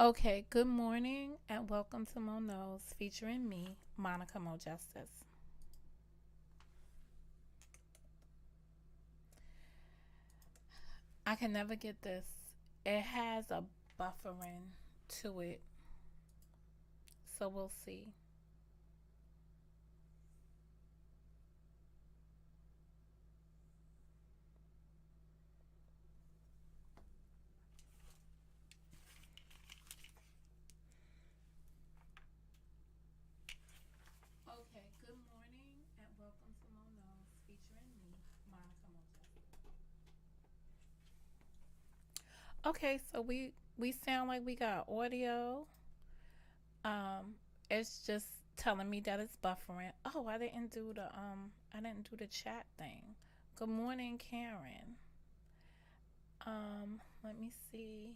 Okay, good morning and welcome to Mo Knows featuring me, Monica Mo Justice. I can never get this. It has a buffering to it, so we'll see. Okay, good morning and welcome to Mo Knows featuring me, Monica Mo Justice. Okay, so we sound like we got audio. Um, it's just telling me that it's buffering. Oh, I didn't do the chat thing. Good morning, Karen. Let me see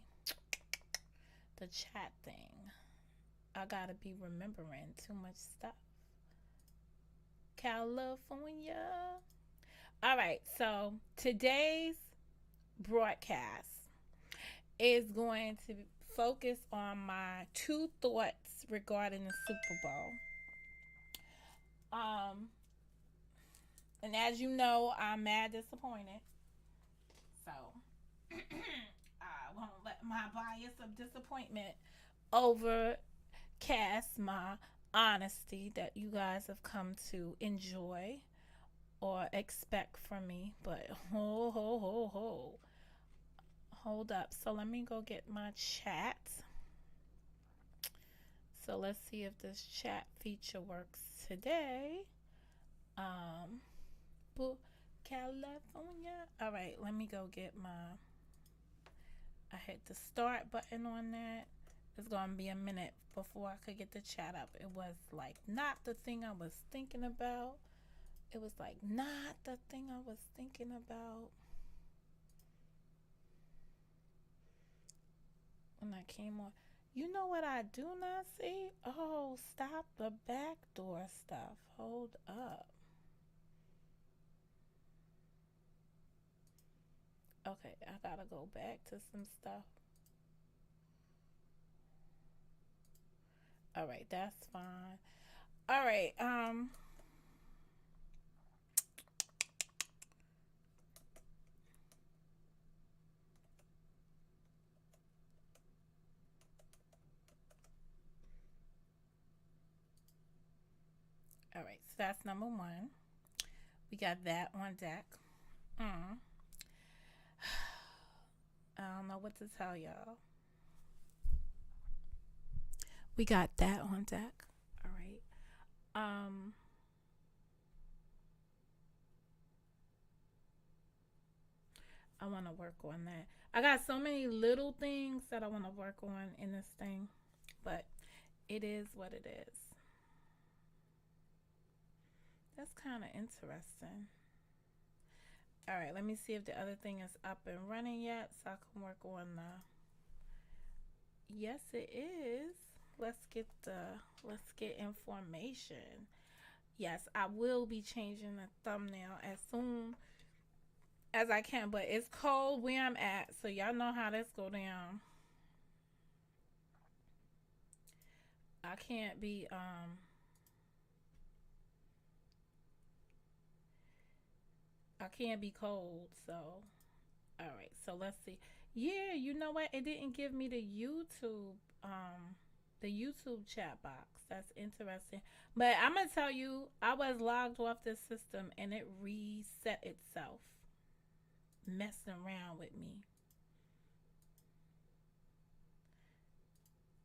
the chat thing. I gotta be remembering too much stuff. California. All right, so today's broadcast is going to focus on my two thoughts regarding the Super Bowl. Um, and as you know, I'm mad disappointed. So I won't let my bias of disappointment overcast my honesty that you guys have come to enjoy or expect from me. But hold up. So let me go get my chat. So let's see if this chat feature works today. Um, California. All right, let me go get my. I hit the start button on that. It's gonna be a minute before I could get the chat up. It was like not the thing I was thinking about. It was like not the thing I was thinking about when I came on. You know what I do not see? Oh, stop the backdoor stuff. Hold up. Okay, I gotta go back to some stuff. All right, that's fine. All right, all right, so that's number one. We got that on deck. Mm. I don't know what to tell y'all. We got that on deck. All right. Um, I want to work on that. I got so many little things that I want to work on in this thing, but it is what it is. That's kind of interesting. All right, let me see if the other thing is up and running yet so I can work on the. Yes, it is. Let's get information. Yes, I will be changing the thumbnail as soon as I can, but it's cold where I'm at, so y'all know how this go down. I can't be I can't be cold, so all right. So let's see. Yeah, you know what? It didn't give me the YouTube chat box. That's interesting. But I'm gonna tell you, I was logged off this system and it reset itself, messing around with me.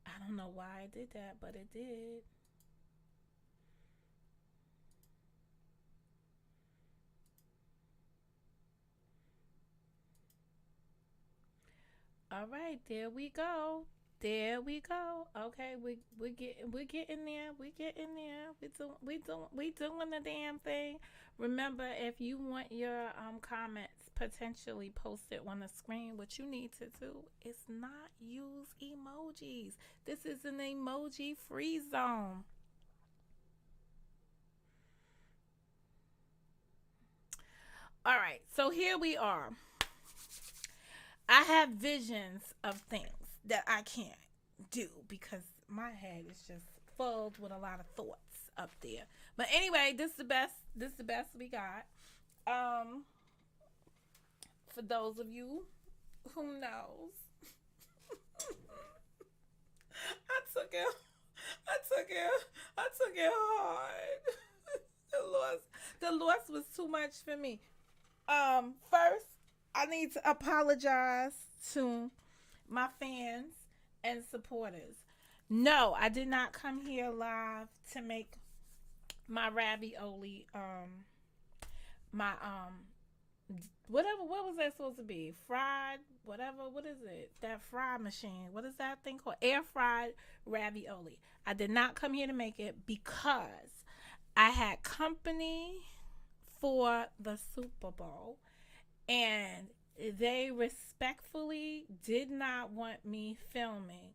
I don't know why I did that, but it did. All right, there we go. There we go. Okay, we're getting there. We getting there. We doing the damn thing. Remember, if you want your comments potentially posted on the screen, what you need to do is not use emojis. This is an emoji free zone. All right, so here we are. I have visions of things that I can't. do because my head is just filled with a lot of thoughts up there. But anyway, this is the best. This is the best we got. Um, for those of you who knows, I took it. I took it. I took it hard. The loss was too much for me. First, I need to apologize to my fans and supporters. No, I did not come here live to make my ravioli. My whatever. What was that supposed to be? Fried. Whatever. What is it? That fry machine. What is that thing called? Air fried ravioli. I did not come here to make it because I had company for the Super Bowl, and they respectfully did not want me filming,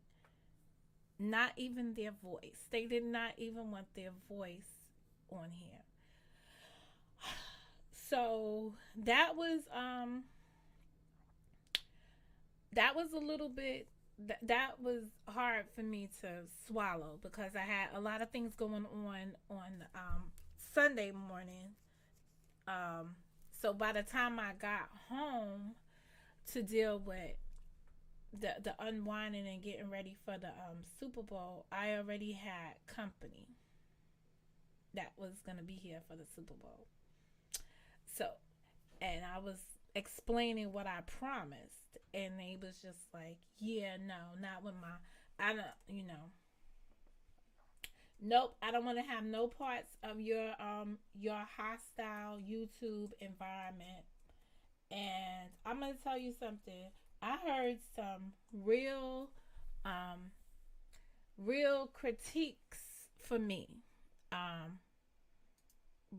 not even their voice. They did not even want their voice on here. So that was a little bit that was hard for me to swallow because I had a lot of things going on Sunday morning. So by the time I got home to deal with the unwinding and getting ready for the Super Bowl, I already had company that was gonna be here for the Super Bowl. So, and I was explaining what I promised, and they was just like, "Yeah, no, not with my, I don't, nope, I don't want to have no parts of your hostile YouTube environment." And I'm gonna tell you something. I heard some real critiques for me.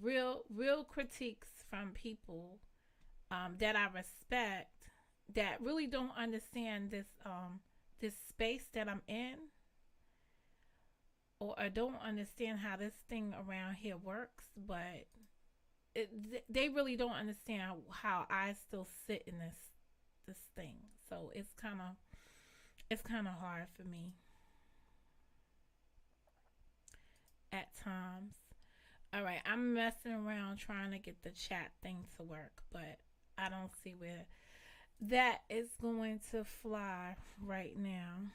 Real critiques from people that I respect that really don't understand this space that I'm in, or don't understand how this thing around here works. But they really don't understand how I still sit in this thing. So it's kind of hard for me at times. All right, I'm messing around trying to get the chat thing to work, but I don't see where that is going to fly right now.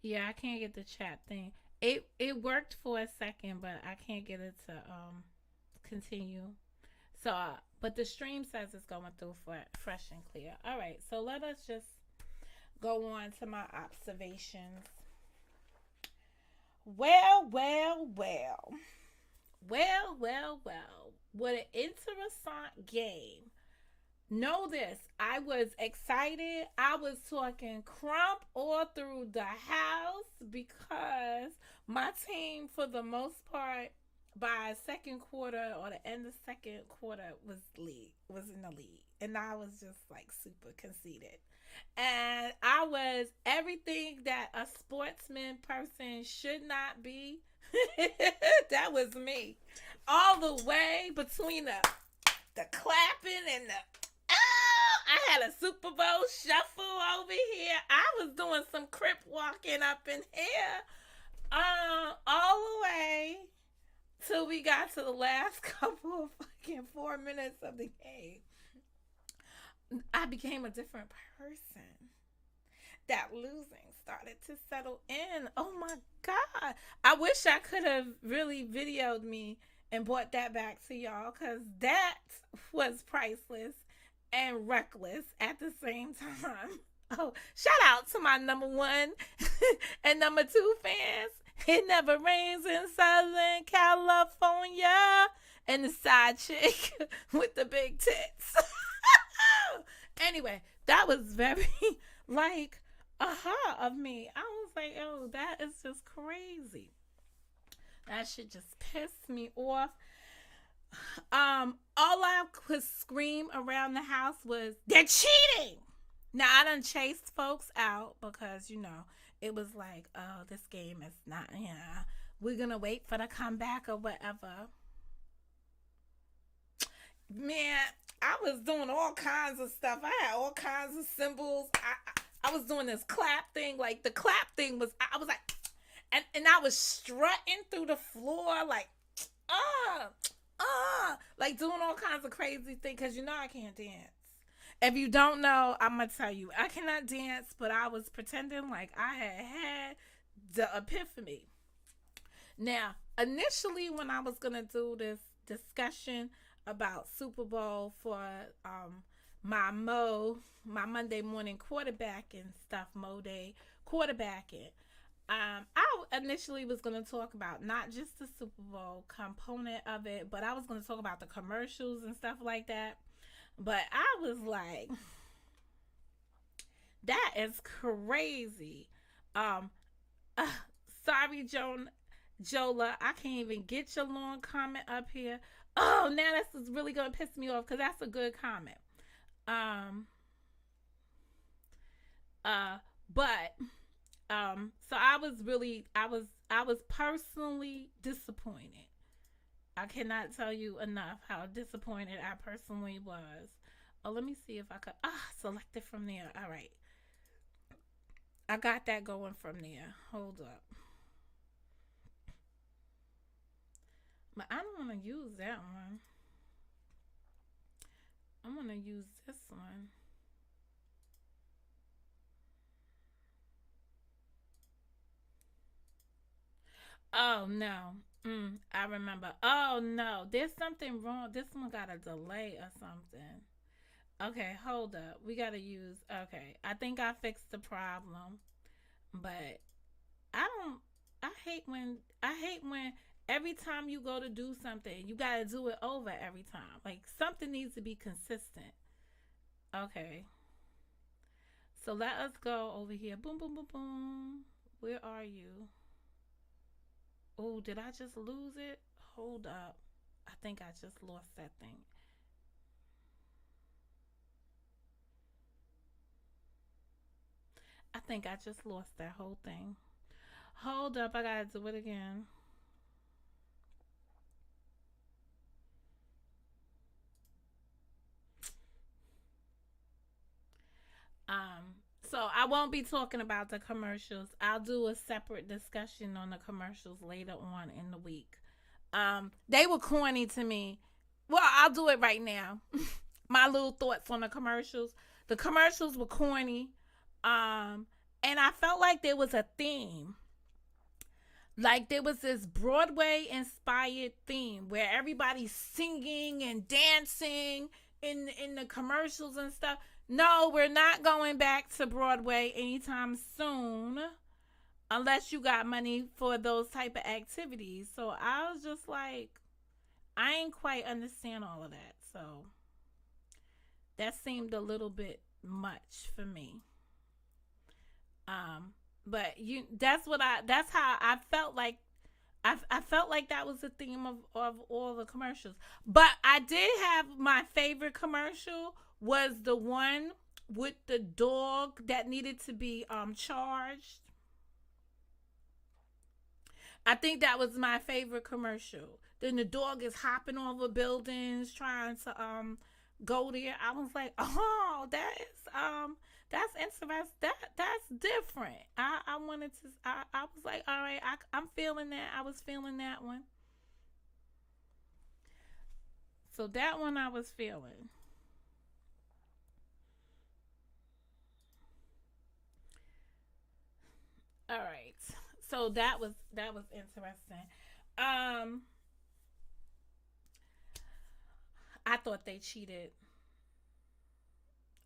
Yeah, I can't get the chat thing. It worked for a second, but I can't get it to continue. So, but the stream says it's going through for fresh and clear. All right, so let us just go on to my observations. Well, well, well. Well, well, well. What an interessant game. Know this, I was excited. I was talking crump all through the house because my team, for the most part, by second quarter or the end of second quarter, was in the lead. And I was just like super conceited. And I was everything that a sportsman person should not be. That was me. All the way between the clapping and the I had a Super Bowl shuffle over here. I was doing some crip walking up in here. All the way till we got to the last couple of fucking 4 minutes of the game. I became a different person. That losing started to settle in. Oh my God. I wish I could have really videoed me and brought that back to y'all, because that was priceless and reckless at the same time. Oh, shout out to my number 1 and number 2 fans. It never rains in Southern California. And the side chick with the big tits. Anyway, that was very aha of me. I was like, oh, that is just crazy. That shit just pissed me off. All I could scream around the house was, "They're cheating!" Now I done chased folks out because it was like, oh, this game is not. We're gonna wait for the comeback or whatever. Man, I was doing all kinds of stuff. I had all kinds of symbols. I was doing this clap thing. Like the clap thing was, I was like, and I was strutting through the floor like, ah, like doing all kinds of crazy things because I can't dance. If you don't know, I'm gonna tell you, I cannot dance, but I was pretending like I had the epiphany. Now, initially, when I was gonna do this discussion about Super Bowl for my Monday morning quarterbacking stuff, Mo Day quarterbacking, I initially was going to talk about not just the Super Bowl component of it, but I was going to talk about the commercials and stuff like that. But I was like, that is crazy. Um, uh, sorry, Jola, I can't even get your long comment up here. Oh, now this is really going to piss me off because that's a good comment. Um, uh, but so I was personally disappointed. I cannot tell you enough how disappointed I personally was. Oh, let me see if I could select it from there. All right. I got that going from there. Hold up. But I don't want to use that one. I'm going to use this one. Oh no. I remember. Oh no. There's something wrong. This one got a delay or something. Okay, hold up. We gotta use okay. I think I fixed the problem. But I don't I hate when every time you go to do something, you gotta do it over every time. Like something needs to be consistent. Okay. So let us go over here. Boom boom boom boom. Where are you? Oh, did I just lose it? Hold up. I think I just lost that thing. I think I just lost that whole thing. Hold up. I gotta do it again. Um, so I won't be talking about the commercials. I'll do a separate discussion on the commercials later on in the week. They were corny to me. Well, I'll do it right now. My little thoughts on the commercials. The commercials were corny. And I felt like there was a theme. Like there was this Broadway inspired theme where everybody's singing and dancing in the commercials and stuff. No, we're not going back to Broadway anytime soon unless you got money for those type of activities. So I was just like, I ain't quite understand all of that. So that seemed a little bit much for me. Um, but that's how I felt like I felt like that was the theme of all the commercials. But I did have my favorite commercial was the one with the dog that needed to be charged. I think that was my favorite commercial. Then the dog is hopping over buildings trying to go there. I was like, oh, that's interesting. That's different. I wanted to. I was like, all right, I'm feeling that. I was feeling that one. So that one I was feeling. All right. So that was interesting. Um, I thought they cheated.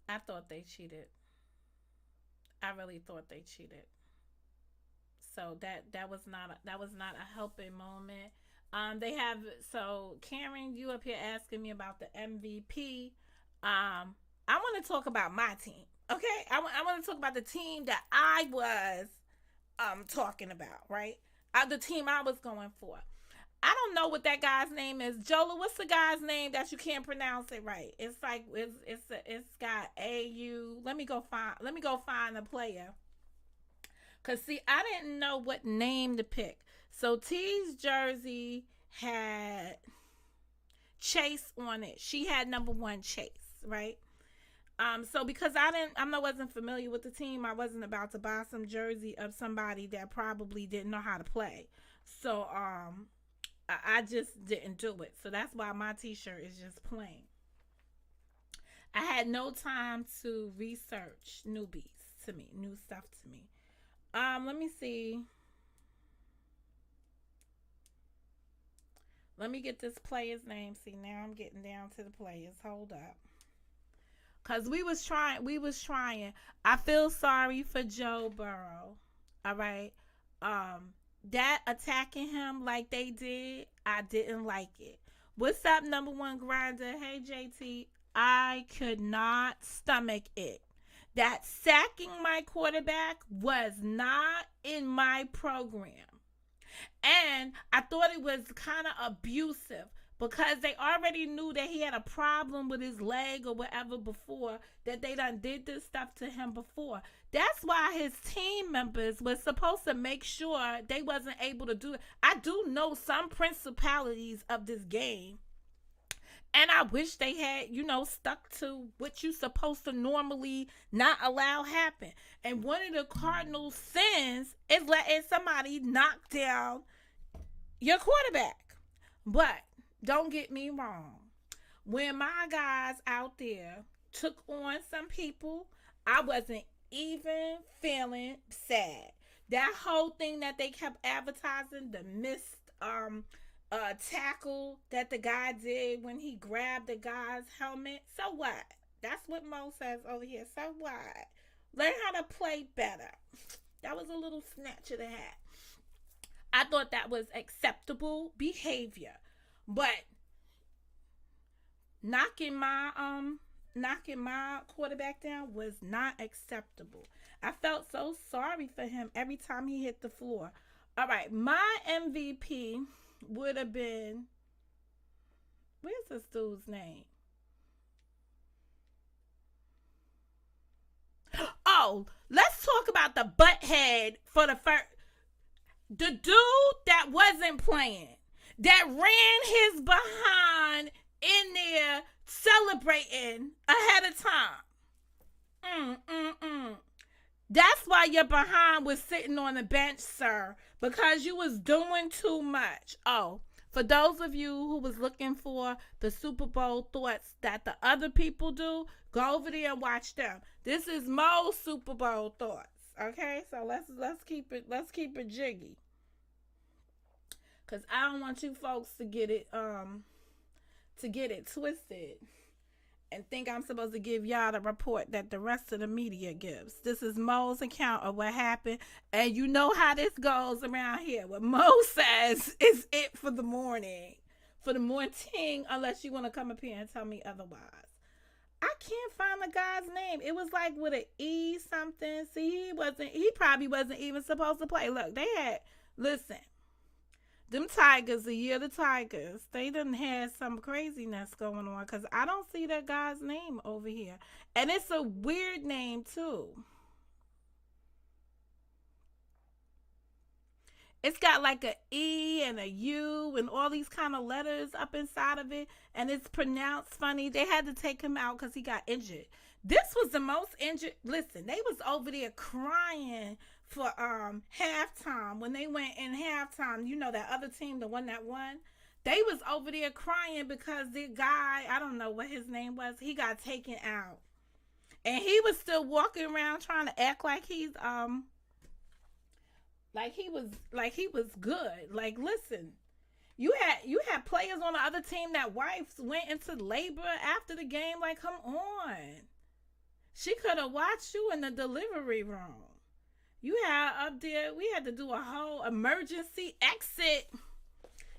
I thought they cheated. I really thought they cheated. So that was not a helping moment. They have so Karen, you up here asking me about the MVP. I want to talk about my team. Okay, I want to talk about the team that I was talking about. Right, the team I was going for. I don't know what that guy's name is. Jola, what's the guy's name that you can't pronounce it right? It's like it's got AU. Let me go find the player. Cause see, I didn't know what name to pick. So T's jersey had Chase on it. She had number 1 Chase, right? So because I wasn't familiar with the team, I wasn't about to buy some jersey of somebody that probably didn't know how to play. So I just didn't do it. So that's why my t-shirt is just plain. I had no time to research new stuff to me. Let me see. Let me get this player's name. See, now I'm getting down to the players. Hold up. Cause we was trying. I feel sorry for Joe Burrow. All right. That attacking him like they did, I didn't like it. What's up, number 1 grinder? Hey JT. I could not stomach it. That sacking my quarterback was not in my program. And I thought it was kind of abusive because they already knew that he had a problem with his leg or whatever before, that they done did this stuff to him before. That's why his team members was supposed to make sure they wasn't able to do it. I do know some principalities of this game. And I wish they had, stuck to what you supposed to normally not allow happen. And one of the cardinal sins is letting somebody knock down your quarterback. But don't get me wrong. When my guys out there took on some people, I wasn't even feeling sad. That whole thing that they kept advertising, the missed tackle that the guy did when he grabbed the guy's helmet. So what? That's what Mo says over here. So what? Learn how to play better. That was a little snatch of the hat. I thought that was acceptable behavior. But knocking my quarterback down was not acceptable. I felt so sorry for him every time he hit the floor. All right, my MVP would have been, where's this dude's name? Oh, let's talk about the butthead for the first. The dude that wasn't playing, that ran his behind in there celebrating ahead of time. That's why your behind was sitting on the bench, sir, because you was doing too much. Oh, for those of you who was looking for the Super Bowl thoughts that the other people do, go over there and watch them. This is Mo's Super Bowl thoughts. Okay, so let's keep it jiggy, cause I don't want you folks to get it twisted and think I'm supposed to give y'all the report that the rest of the media gives. This is Mo's account of what happened, and you know how this goes around here. What Mo says is it for the morning, unless you want to come up here and tell me otherwise. I can't find the guy's name. It was like with an E something. See, he probably wasn't even supposed to play. Look, listen, them Tigers, the year of the Tigers, they done had some craziness going on because I don't see that guy's name over here. And it's a weird name too. It's got like a E and a U and all these kind of letters up inside of it. And it's pronounced funny. They had to take him out because he got injured. This was the most injured. Listen, they was over there crying for halftime. When they went in halftime, that other team, the one that won, they was over there crying because the guy, I don't know what his name was, he got taken out. And he was still walking around trying to act like he's like he was good. Like, listen, you had players on the other team that wives went into labor after the game. Like, come on. She could have watched you in the delivery room. You had up there, we had to do a whole emergency exit.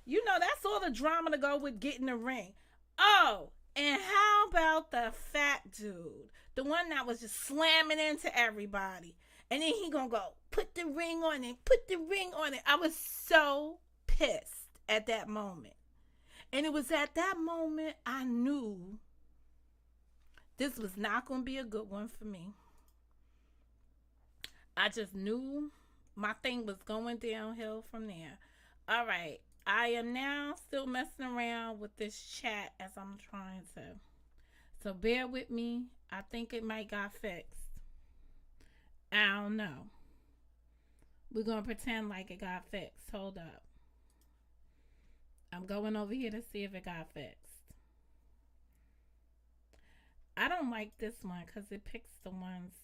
That's all the drama to go with getting the ring. Oh, and how about the fat dude? The one that was just slamming into everybody. And then he gonna go, put the ring on it. I was so pissed. at that moment. And it was at that moment I knew this was not going to be a good one for me. I just knew my thing was going downhill from there. All right. I am now still messing around with this chat as I'm trying to. So bear with me. I think it might got fixed. I don't know. We're going to pretend like it got fixed. Hold up. I'm going over here to see if it got fixed. I don't like this one because it picks the ones.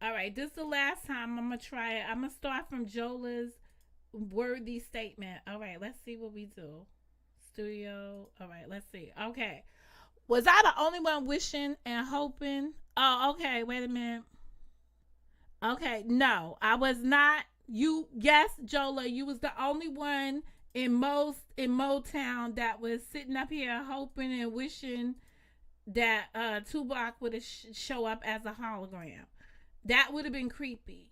All right, this is the last time I'm going to try it. I'm going to start from Jola's worthy statement. All right, let's see what we do. Studio. All right, let's see. Okay. Was I the only one wishing and hoping? Oh, okay. Wait a minute. Okay. No, I was not. You, yes, Jola, you was the only one in Motown that was sitting up here hoping and wishing that Tupac would have show up as a hologram. That would have been creepy.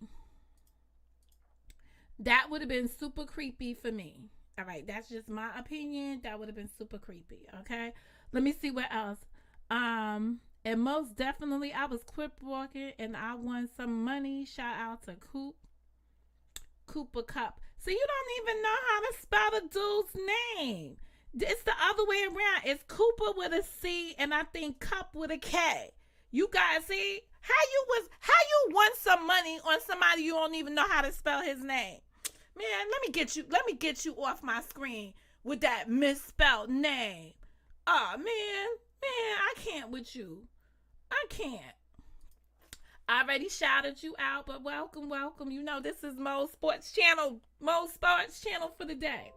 That would have been super creepy for me. All right, that's just my opinion. That would have been super creepy. Okay, let me see what else. And most definitely, I was quip walking and I won some money. Shout out to Cooper Cup. So you don't even know how to spell the dude's name. It's the other way around. It's Cooper with a C and I think Cup with a K. You guys see how you won some money on somebody you don't even know how to spell his name. Man, let me get you off my screen with that misspelled name. Oh man, I can't with you. I can't. I already shouted you out, but welcome. You know this is Mo Sports Channel for the day.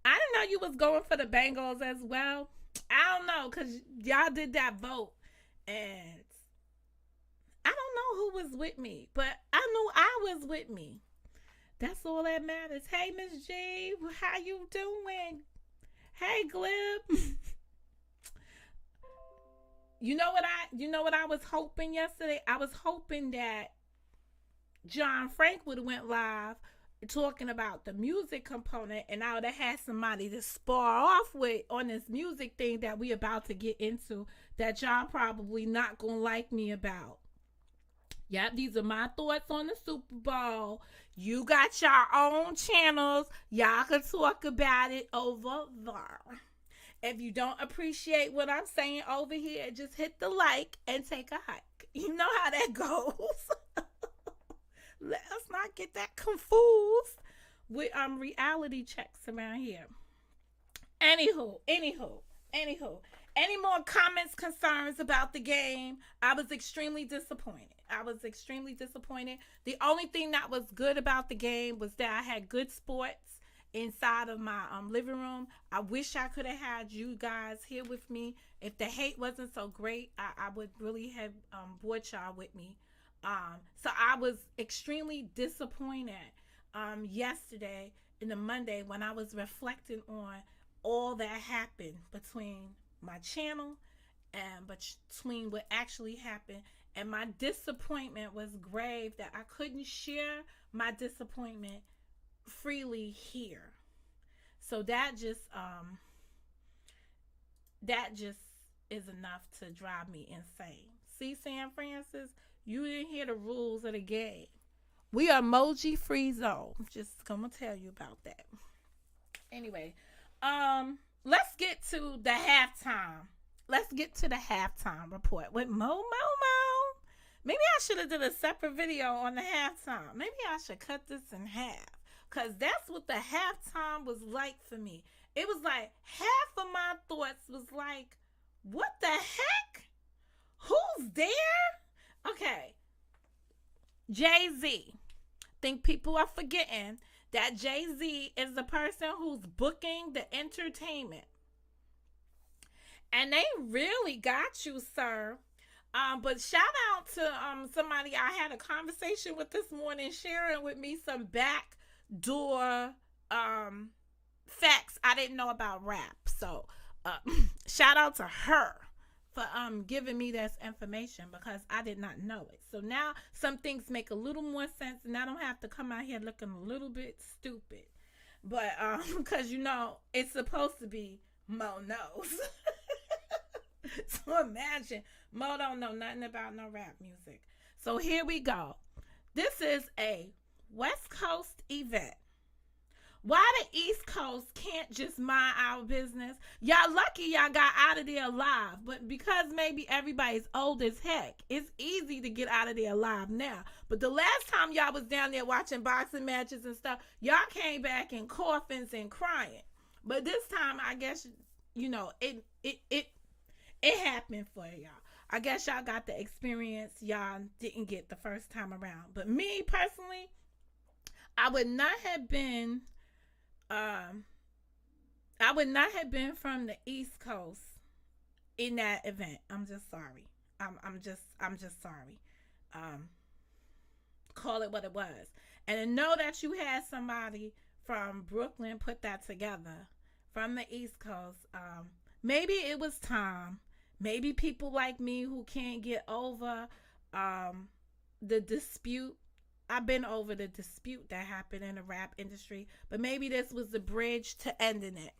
I didn't know you was going for the Bengals as well. I don't know, because y'all did that vote. And I don't know who was with me, but I knew I was with me. That's all that matters. Hey, Miss G, how you doing? Hey, Glib. You know what I was hoping yesterday? I was hoping that John Frank would have went live talking about the music component, and I would have had somebody to spar off with on this music thing that we about to get into that y'all probably not gonna like me about. Yep, these are my thoughts on the Super Bowl. You got your own channels. Y'all can talk about it over there. If you don't appreciate what I'm saying over here, just hit the like and take a hike. You know how that goes. Let's not get that confused with reality checks around here. Anywho. Any more comments, concerns about the game? I was extremely disappointed. The only thing that was good about the game was that I had good sports inside of my living room. I wish I could have had you guys here with me. If the hate wasn't so great, I would really have brought y'all with me. So I was extremely disappointed yesterday in the Monday when I was reflecting on all that happened between my channel and between what actually happened, and my disappointment was grave that I couldn't share my disappointment freely here. So that just is enough to drive me insane. See, San Francisco, you didn't hear the rules of the game. We are emoji free zone. Just gonna tell you about that. Anyway, let's get to the halftime. Let's get to the halftime report with Mo. Maybe I should have did a separate video on the halftime. Maybe I should cut this in half, because that's what the halftime was like for me. It was like half of my thoughts was like, what the heck? Who's there? Okay. Jay-Z. Think people are forgetting that Jay-Z is the person who's booking the entertainment. And they really got you, sir. But shout out to somebody I had a conversation with this morning, sharing with me some backdoor facts I didn't know about rap. So shout out to her for giving me this information because I did not know it. So now some things make a little more sense, and I don't have to come out here looking a little bit stupid. But because it's supposed to be Mo knows. So imagine Mo don't know nothing about no rap music. So here we go. This is a West Coast event. Why the East Coast can't just mind our business? Y'all lucky y'all got out of there alive. But because maybe everybody's old as heck, it's easy to get out of there alive now. But the last time y'all was down there watching boxing matches and stuff, y'all came back in coffins and crying. But this time, I guess, it happened for y'all. I guess y'all got the experience y'all didn't get the first time around. But me, personally, I would not have been from the East Coast in that event. I'm just sorry. I'm just sorry. Call it what it was. And to know that you had somebody from Brooklyn put that together from the East Coast, maybe it was time. Maybe people like me who can't get over the dispute. I've been over the dispute that happened in the rap industry, but maybe this was the bridge to ending it.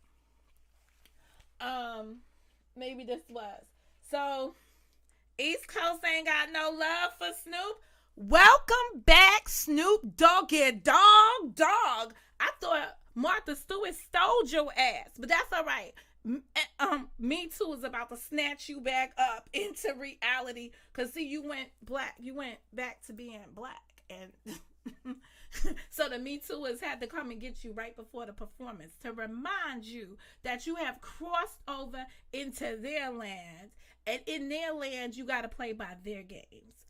Maybe this was. So, East Coast ain't got no love for Snoop. Welcome back, Snoop Doggy Dog. I thought Martha Stewart stole your ass, but that's all right. Me Too is about to snatch you back up into reality. Cause see, you went back to being black. And so the Me Too has had to come and get you right before the performance to remind you that you have crossed over into their land, and in their land you got to play by their games.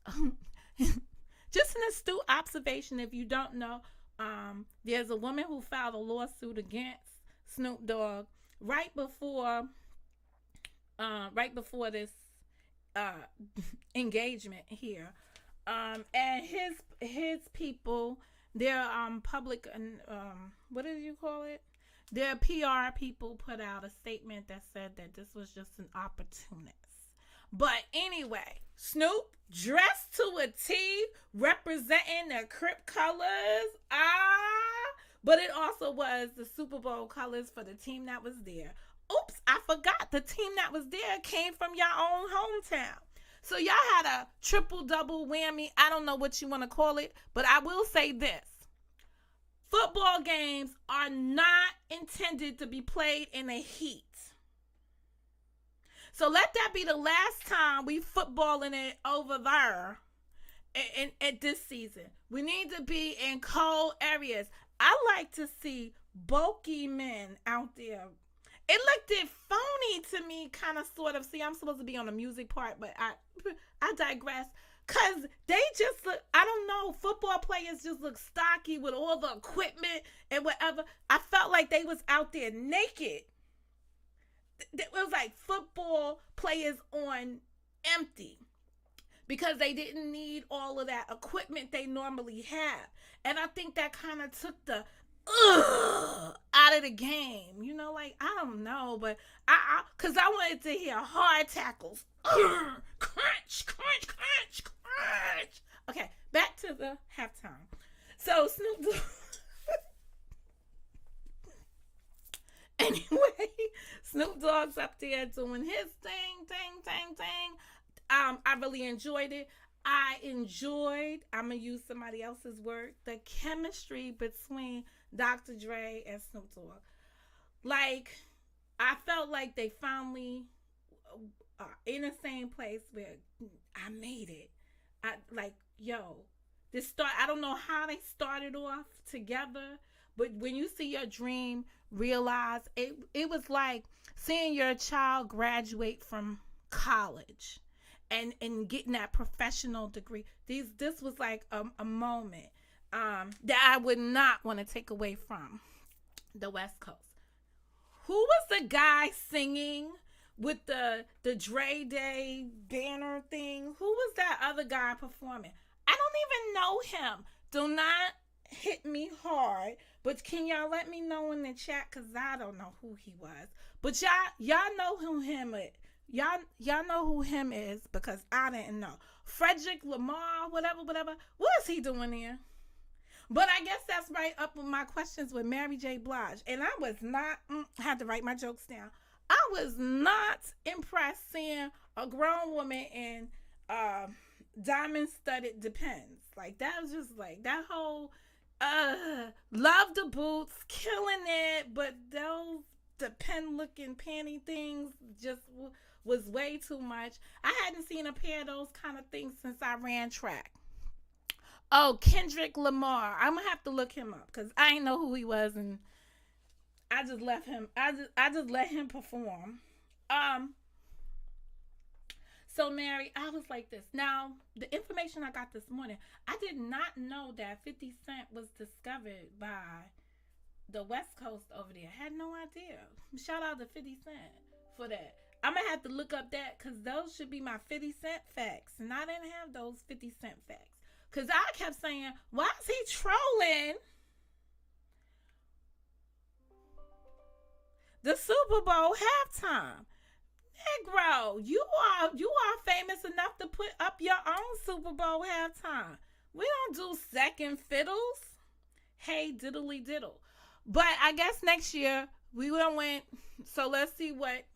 Just an astute observation, if you don't know, there's a woman who filed a lawsuit against Snoop Dogg right before this engagement here. And his people, their public, what did you call it? Their PR people put out a statement that said that this was just an opportunist. But anyway, Snoop dressed to a T, representing the Crip colors. But it also was the Super Bowl colors for the team that was there. Oops, I forgot. The team that was there came from your own hometown. So y'all had a triple-double whammy. I don't know what you want to call it, but I will say this. Football games are not intended to be played in the heat. So let that be the last time we footballing it over there at this season. We need to be in cold areas. I like to see bulky men out there. It looked phony to me, kind of, sort of. See, I'm supposed to be on the music part, but I digress. Because they just look, I don't know, football players just look stocky with all the equipment and whatever. I felt like they was out there naked. It was like football players on empty because they didn't need all of that equipment they normally have. And I think that kind of took the out of the game, like, I don't know, but because I wanted to hear hard tackles, crunch, crunch, crunch, crunch. Okay, back to the halftime. So Snoop Dogg, anyway, Snoop Dogg's up there doing his thing. I really enjoyed it. I'm gonna use somebody else's word, the chemistry between Dr. Dre and Snoop Dogg. Like, I felt like they finally in the same place where I made it. I don't know how they started off together, but when you see your dream realize, it was like seeing your child graduate from college and getting that professional degree. This was like a moment that I would not want to take away from the West Coast. Who was the guy singing with the Dre Day banner thing? Who was that other guy performing? I don't even know him. Do not hit me hard, but can y'all let me know in the chat, because I don't know who he was. But y'all know who him is. Y'all know who him is because I didn't know. Frederick Lamar, whatever. What is he doing there? But I guess that's right up with my questions with Mary J. Blige. And I was not, I had to write my jokes down. I was not impressed seeing a grown woman in diamond studded Depends. Like, that was just like, that whole, love the boots, killing it, but those Depend looking panty things just was way too much. I hadn't seen a pair of those kind of things since I ran track. Oh, Kendrick Lamar. I'm gonna have to look him up because I didn't know who he was, and I just left him. I just let him perform. Um. So Mary, I was like this. Now, the information I got this morning, I did not know that 50 Cent was discovered by the West Coast over there. I had no idea. Shout out to 50 Cent for that. I'm gonna have to look up that because those should be my 50 Cent facts, and I didn't have those 50 Cent facts. Because I kept saying, why is he trolling the Super Bowl halftime? Negro, you are famous enough to put up your own Super Bowl halftime. We don't do second fiddles. Hey, diddly diddle. But I guess next year we will win. So let's see what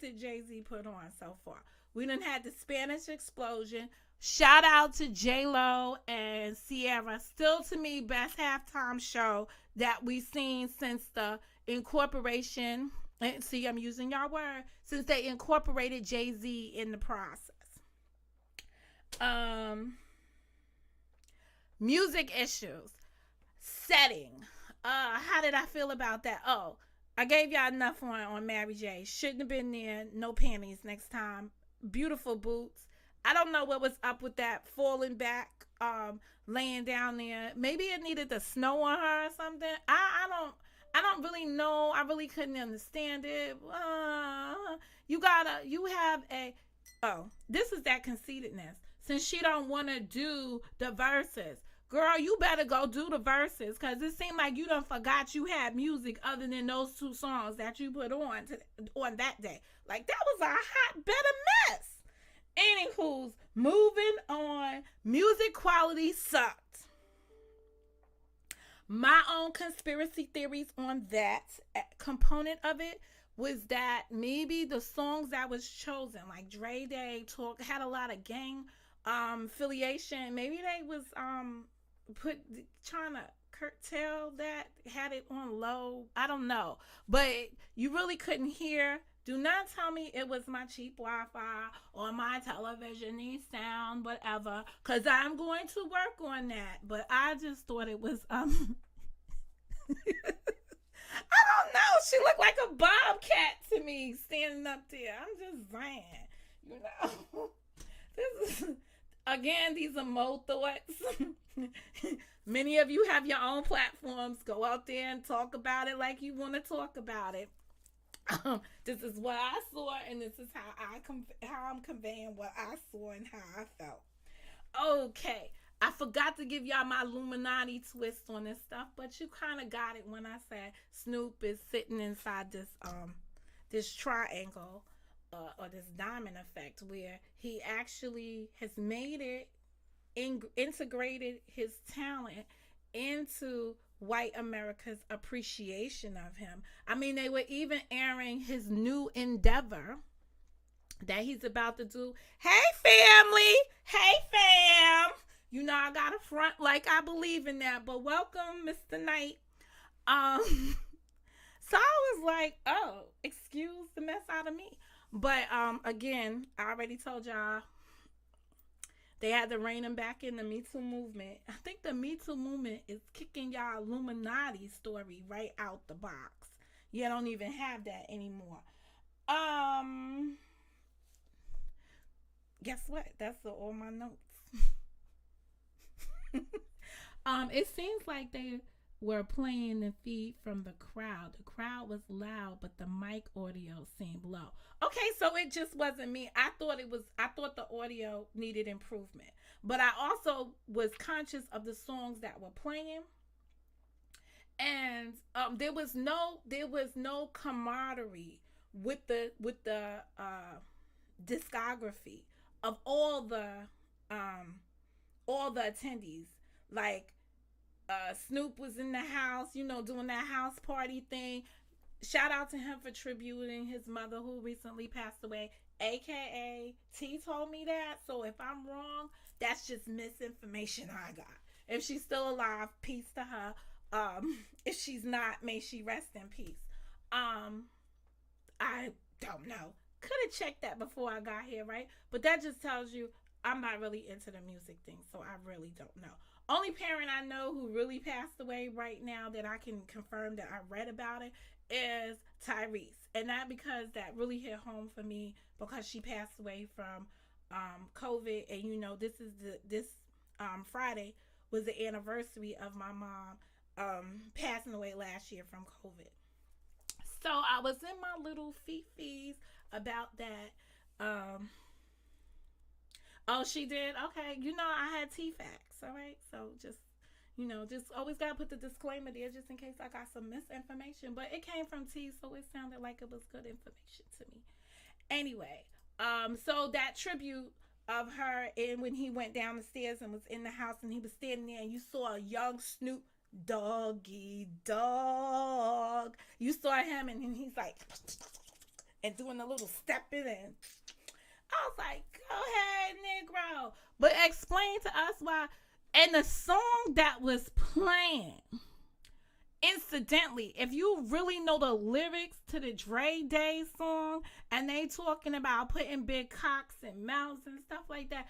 did Jay-Z put on so far. We done had the Spanish explosion. Shout out to J-Lo and Sierra. Still to me, best halftime show that we've seen since the incorporation. And see, I'm using y'all word. Since they incorporated Jay-Z in the process. Music issues. Setting. How did I feel about that? Oh, I gave y'all enough on Mary J. Shouldn't have been there. No panties next time. Beautiful boots. I don't know what was up with that falling back, laying down there. Maybe it needed to snow on her or something. I don't really know. I really couldn't understand it. This is that conceitedness. Since she don't want to do the verses. Girl, you better go do the verses because it seemed like you done forgot you had music other than those two songs that you put on that day. Like, that was a hot, better mess. Anywho's, moving on. Music quality sucked. My own conspiracy theories on that component of it was that maybe the songs that was chosen, like Dre Day had a lot of gang affiliation. Maybe they was trying to curtail that, had it on low. I don't know, but you really couldn't hear. Do not tell me it was my cheap Wi-Fi or my television needs sound, whatever, because I'm going to work on that. But I just thought it was, I don't know. She looked like a bobcat to me standing up there. I'm just saying, this is, again, these are Mo thoughts. Many of you have your own platforms. Go out there and talk about it like you want to talk about it. This is what I saw, and this is how I'm conveying what I saw and how I felt. Okay, I forgot to give y'all my Illuminati twist on this stuff, but you kind of got it when I said Snoop is sitting inside this triangle or this diamond effect, where he actually has made it integrated his talent into white America's appreciation of him. I mean, they were even airing his new endeavor that he's about to do. Hey, family. Hey, fam. You know, I got a front like I believe in that. But welcome, Mr. Knight. So I was like, oh, excuse the mess out of me. But again, I already told y'all, they had to rein him back in the Me Too movement. I think the Me Too movement is kicking y'all Illuminati story right out the box. You don't even have that anymore. Guess what? That's all my notes. It seems like they were playing the feed from the crowd. The crowd was loud, but the mic audio seemed low. Okay, so it just wasn't me. I thought the audio needed improvement. But I also was conscious of the songs that were playing. And there was no camaraderie with the discography of um all the attendees. Like Snoop was in the house, doing that house party thing. Shout out to him for tributing his mother who recently passed away, aka T told me that. So if I'm wrong, that's just misinformation I got. If she's still alive, peace to her. If she's not, may she rest in peace. I don't know. Could have checked that before I got here, right? But that just tells you I'm not really into the music thing, so I really don't know. Only parent I know who really passed away right now that I can confirm that I read about it is Tyrese. And that because that really hit home for me because she passed away from COVID. And this Friday was the anniversary of my mom passing away last year from COVID. So I was in my little fees about that. Oh, she did? Okay. I had T-Facts, all right? So just always got to put the disclaimer there just in case I got some misinformation. But it came from T, so it sounded like it was good information to me. Anyway, so that tribute of her and when he went down the stairs and was in the house and he was standing there and you saw a young Snoop doggy dog. You saw him and he's like and doing a little stepping and I was like, go ahead, Negro. But explain to us why. And the song that was playing, incidentally, if you really know the lyrics to the Dre Day song, and they talking about putting big cocks in mouths and stuff like that,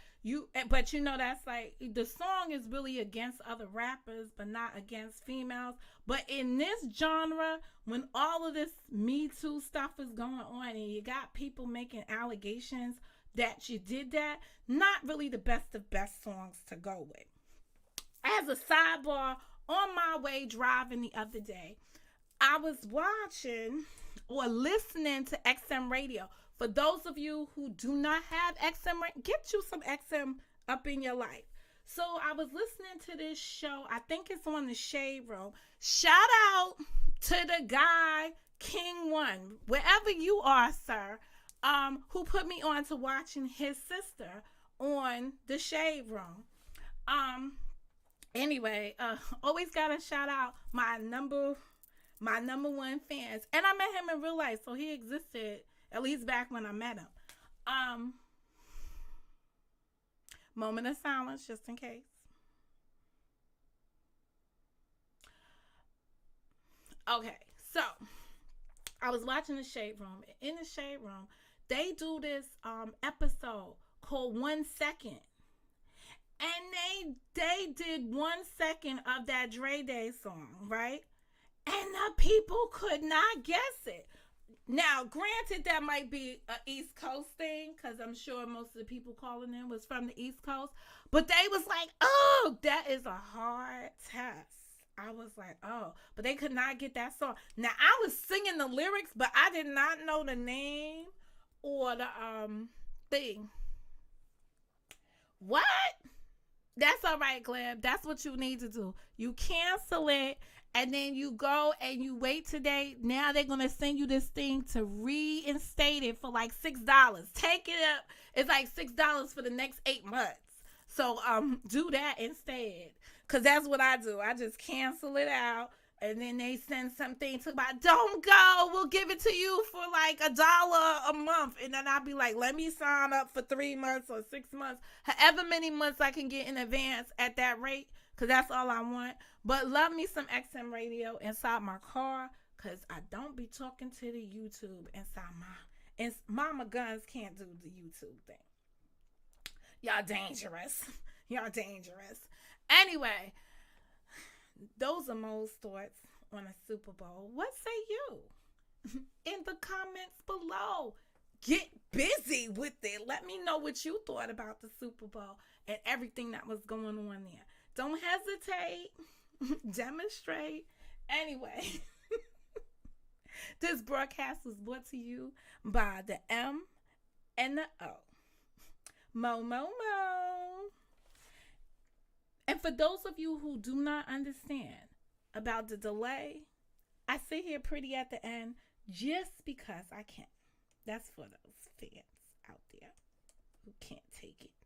but that's like, the song is really against other rappers, but not against females. But in this genre, when all of this Me Too stuff is going on, and you got people making allegations that you did that, not really the best of best songs to go with. As a sidebar, on my way driving the other day, I was watching or listening to XM radio. For those of you who do not have XM, get you some XM up in your life. So I was listening to this show. I think it's on the Shade Room. Shout out to the guy, King One, wherever you are, sir, who put me on to watching his sister on the Shade Room. Anyway, always gotta shout out my number one fans. And I met him in real life, so he existed at least back when I met him. Moment of silence, just in case. Okay, so I was watching the Shade Room. In the Shade Room, they do this episode called 1 Second. And they did 1 second of that Dre Day song, right? And the people could not guess it. Now, granted, that might be an East Coast thing, because I'm sure most of the people calling in was from the East Coast. But they was like, oh, that is a hard test. I was like, oh. But they could not get that song. Now, I was singing the lyrics, but I did not know the name or the thing. What? That's all right, Gleb. That's what you need to do. You cancel it, and then you go and you wait today. Now they're going to send you this thing to reinstate it for like $6. Take it up. It's like $6 for the next 8 months. So do that instead, because that's what I do. I just cancel it out. And then they send something to about, don't go, we'll give it to you for like $1 a month. And then I'll be like, let me sign up for 3 months or 6 months, however many months I can get in advance at that rate, because that's all I want. But love me some XM radio inside my car, because I don't be talking to the YouTube inside and Mama Guns can't do the YouTube thing. Y'all dangerous. Y'all dangerous. Anyway, those are Mo's thoughts on a Super Bowl. What say you? In the comments below. Get busy with it. Let me know what you thought about the Super Bowl and everything that was going on there. Don't hesitate. Demonstrate. Anyway, this broadcast was brought to you by the M and the O. Mo. And for those of you who do not understand about the delay, I sit here pretty at the end just because I can. That's for those fans. out there who can't take it.